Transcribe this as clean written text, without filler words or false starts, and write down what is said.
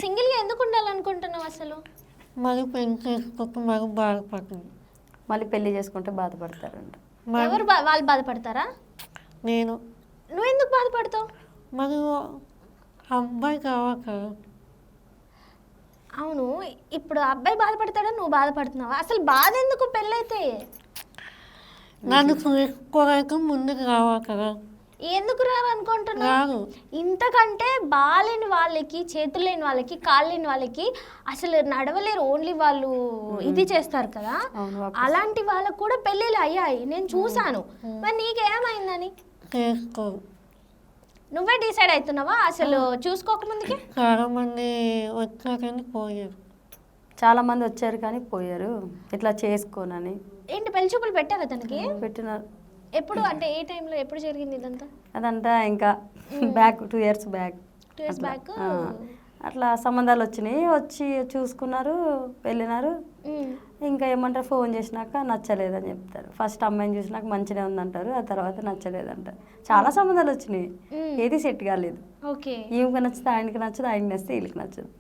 సింగిల్గా ఎందుకు ఉండాలనుకుంటున్నావు అసలు? మరి పెళ్లి చేసుకుంటే మరి బాధపడుతుంది. మళ్ళీ పెళ్లి చేసుకుంటే బాధపడతారంట. ఎవరు వాళ్ళు బాధపడతారా? నేను. నువ్వు ఎందుకు బాధపడతావు? మరి అబ్బాయి కావాలి కదా. అవును, ఇప్పుడు అబ్బాయి బాధపడతాడా, నువ్వు బాధపడుతున్నావా? అసలు బాధ ఎందుకు పెళ్ళైతే? నన్ను చూసుకోవడానికి ముందుకు రావాలి కదా. ఎందుకు రారనుకుంటున్నావు? ఇంతకంటే బాలేని వాళ్ళకి, చేతులు లేని వాళ్ళకి, కాళ్ళు లేని వాళ్ళకి అసలు నడవలేరు, ఓన్లీ వాళ్ళు ఇది చేస్తారు కదా, అలాంటి వాళ్ళకు కూడా పెళ్ళిళ్ళు అయ్యాయి, నేను చూసాను. మరి నీకేమైందని? నువ్వే డిసైడ్ అవుతున్నావా అసలు చూసుకోకముందుకే? చాలా మంది వచ్చారని పోయారు. చాలా మంది వచ్చారు కానీ పోయారు, ఇట్లా చేసుకోనని. ఏంటి పెళ్లి చూపులు పెట్టారా తనకి? పెట్టినారు. ఎప్పుడు అంటే ఏ టైంలో, ఎప్పుడు జరిగింది ఇదంతా? అదంతా ఇంకా back 2 years back. 2 years back అట్లా సంబంధాలు వచ్చినాయి, వచ్చి చూసుకున్నారు, వెళ్ళినారు. ఇంకా ఏమంటారు, ఫోన్ చేసినాక నచ్చలేదని చెప్తారు. ఫస్ట్ అమ్మాయిని చూసినాక మంచిగా ఉందంటారు, ఆ తర్వాత నచ్చలేదంటారు. చాలా సంబంధాలు వచ్చినాయి, ఏది సెట్ కాలేదు. ఓకే, ఈమెకి నచ్చితే ఆయనకి నచ్చదు, ఆయనకి నచ్చితే వీళ్ళకి నచ్చదు.